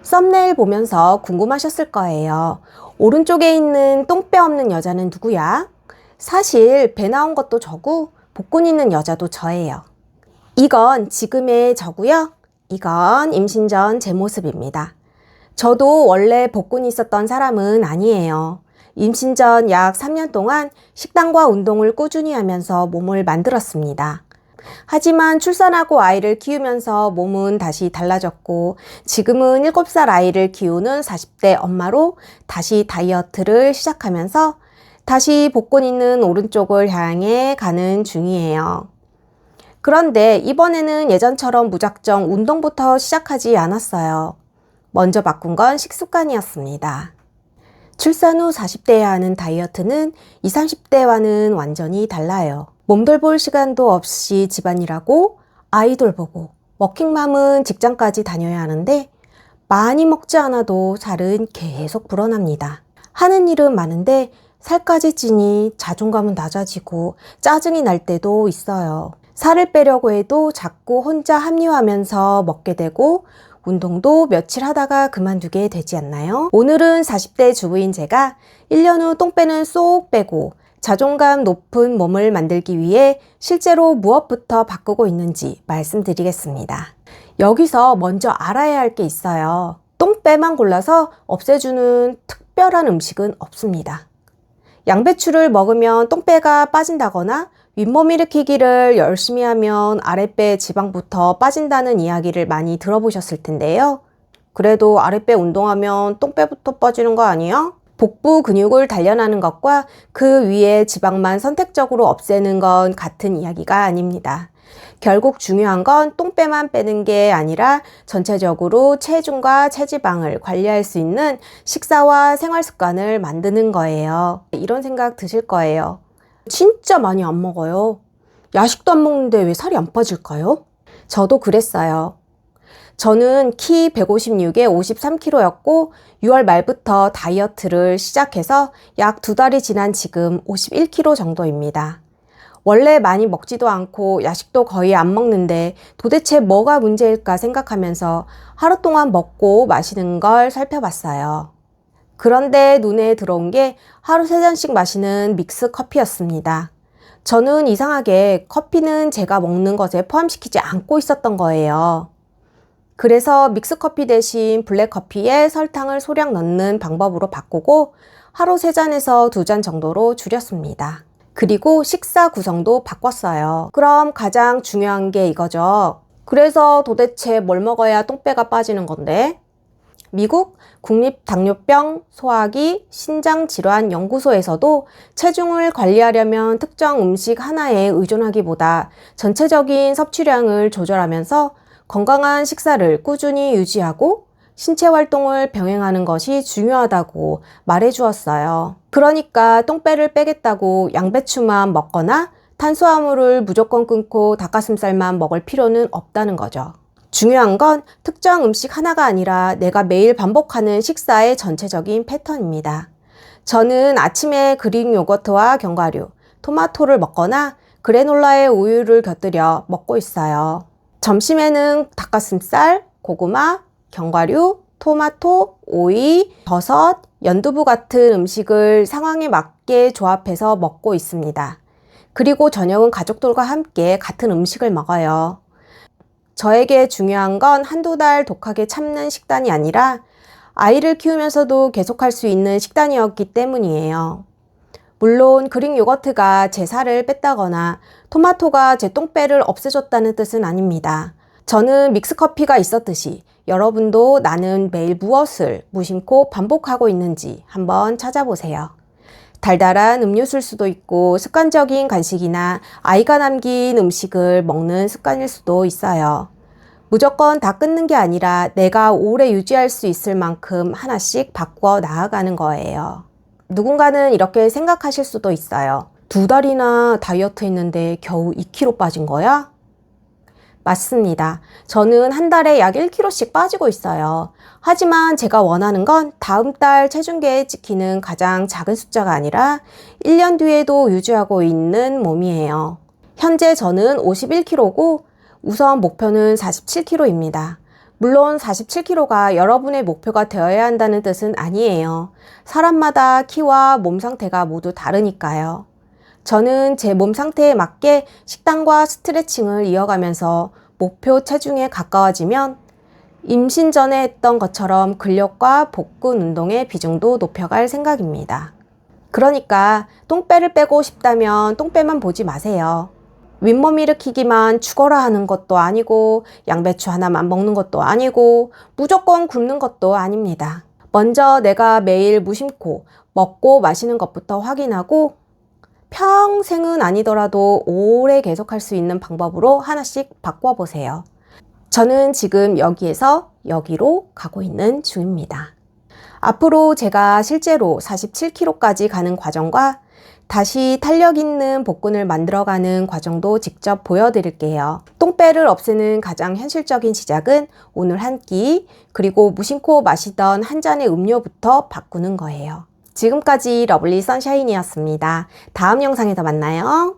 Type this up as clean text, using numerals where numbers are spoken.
썸네일 보면서 궁금하셨을 거예요. 오른쪽에 있는 똥배 없는 여자는 누구야? 사실 배 나온 것도 저고 복근 있는 여자도 저예요. 이건 지금의 저고요. 이건 임신 전 제 모습입니다. 저도 원래 복근이 있었던 사람은 아니에요. 임신 전 약 3년 동안 식단과 운동을 꾸준히 하면서 몸을 만들었습니다. 하지만 출산하고 아이를 키우면서 몸은 다시 달라졌고 지금은 7살 아이를 키우는 40대 엄마로 다시 다이어트를 시작하면서 다시 복근 있는 오른쪽을 향해 가는 중이에요. 그런데 이번에는 예전처럼 무작정 운동부터 시작하지 않았어요. 먼저 바꾼 건 식습관이었습니다. 출산 후 40대에 하는 다이어트는 20, 30대와는 완전히 달라요. 몸돌 볼 시간도 없이 집안일하고 아이돌 보고 워킹맘은 직장까지 다녀야 하는데 많이 먹지 않아도 살은 계속 불어납니다. 하는 일은 많은데 살까지 찌니 자존감은 낮아지고 짜증이 날 때도 있어요. 살을 빼려고 해도 자꾸 혼자 합리화하면서 먹게 되고 운동도 며칠 하다가 그만두게 되지 않나요? 오늘은 40대 주부인 제가 1년 후 똥 빼는 쏙 빼고 자존감 높은 몸을 만들기 위해 실제로 무엇부터 바꾸고 있는지 말씀드리겠습니다. 여기서 먼저 알아야 할 게 있어요. 똥배만 골라서 없애주는 특별한 음식은 없습니다. 양배추를 먹으면 똥배가 빠진다거나 윗몸 일으키기를 열심히 하면 아랫배 지방부터 빠진다는 이야기를 많이 들어보셨을 텐데요. 그래도 아랫배 운동하면 똥배부터 빠지는 거 아니야? 복부 근육을 단련하는 것과 그 위에 지방만 선택적으로 없애는 건 같은 이야기가 아닙니다. 결국 중요한 건 똥배만 빼는 게 아니라 전체적으로 체중과 체지방을 관리할 수 있는 식사와 생활 습관을 만드는 거예요. 이런 생각 드실 거예요. 진짜 많이 안 먹어요. 야식도 안 먹는데 왜 살이 안 빠질까요? 저도 그랬어요. 저는 키 156에 53kg였고 6월 말부터 다이어트를 시작해서 약 2달이 지난 지금 51kg 정도입니다. 원래 많이 먹지도 않고 야식도 거의 안 먹는데 도대체 뭐가 문제일까 생각하면서 하루 동안 먹고 마시는 걸 살펴봤어요. 그런데 눈에 들어온 게 하루 3잔씩 마시는 믹스 커피였습니다. 저는 이상하게 커피는 제가 먹는 것에 포함시키지 않고 있었던 거예요. 그래서 믹스커피 대신 블랙커피에 설탕을 소량 넣는 방법으로 바꾸고 하루 3잔에서 2잔 정도로 줄였습니다. 그리고 식사 구성도 바꿨어요. 그럼 가장 중요한 게 이거죠. 그래서 도대체 뭘 먹어야 똥배가 빠지는 건데? 미국 국립당뇨병 소화기 신장질환 연구소에서도 체중을 관리하려면 특정 음식 하나에 의존하기보다 전체적인 섭취량을 조절하면서 건강한 식사를 꾸준히 유지하고 신체 활동을 병행하는 것이 중요하다고 말해 주었어요. 그러니까 똥배를 빼겠다고 양배추만 먹거나 탄수화물을 무조건 끊고 닭가슴살만 먹을 필요는 없다는 거죠. 중요한 건 특정 음식 하나가 아니라 내가 매일 반복하는 식사의 전체적인 패턴입니다. 저는 아침에 그릭 요거트와 견과류, 토마토를 먹거나 그래놀라에 우유를 곁들여 먹고 있어요. 점심에는 닭가슴살, 고구마, 견과류, 토마토, 오이, 버섯, 연두부 같은 음식을 상황에 맞게 조합해서 먹고 있습니다. 그리고 저녁은 가족들과 함께 같은 음식을 먹어요. 저에게 중요한 건 한두 달 독하게 참는 식단이 아니라 아이를 키우면서도 계속할 수 있는 식단이었기 때문이에요. 물론 그릭 요거트가 제 살을 뺐다거나 토마토가 제 똥배를 없애줬다는 뜻은 아닙니다. 저는 믹스커피가 있었듯이 여러분도 나는 매일 무엇을 무심코 반복하고 있는지 한번 찾아보세요. 달달한 음료수일 수도 있고 습관적인 간식이나 아이가 남긴 음식을 먹는 습관일 수도 있어요. 무조건 다 끊는 게 아니라 내가 오래 유지할 수 있을 만큼 하나씩 바꿔 나아가는 거예요. 누군가는 이렇게 생각하실 수도 있어요. 2달이나 다이어트 했는데 겨우 2kg 빠진 거야? 맞습니다. 저는 한 달에 약 1kg씩 빠지고 있어요. 하지만 제가 원하는 건 다음 달 체중계에 찍히는 가장 작은 숫자가 아니라 1년 뒤에도 유지하고 있는 몸이에요. 현재 저는 51kg고 우선 목표는 47kg입니다. 물론 47kg가 여러분의 목표가 되어야 한다는 뜻은 아니에요. 사람마다 키와 몸 상태가 모두 다르니까요. 저는 제 몸 상태에 맞게 식단과 스트레칭을 이어가면서 목표 체중에 가까워지면 임신 전에 했던 것처럼 근력과 복근 운동의 비중도 높여갈 생각입니다. 그러니까 똥배를 빼고 싶다면 똥배만 보지 마세요. 윗몸 일으키기만 죽어라 하는 것도 아니고 양배추 하나만 먹는 것도 아니고 무조건 굶는 것도 아닙니다. 먼저 내가 매일 무심코 먹고 마시는 것부터 확인하고 평생은 아니더라도 오래 계속할 수 있는 방법으로 하나씩 바꿔보세요. 저는 지금 여기에서 여기로 가고 있는 중입니다. 앞으로 제가 실제로 47kg까지 가는 과정과 다시 탄력 있는 복근을 만들어가는 과정도 직접 보여드릴게요. 똥배를 없애는 가장 현실적인 시작은 오늘 한 끼, 그리고 무심코 마시던 한 잔의 음료부터 바꾸는 거예요. 지금까지 러블리 선샤인이었습니다. 다음 영상에서 만나요.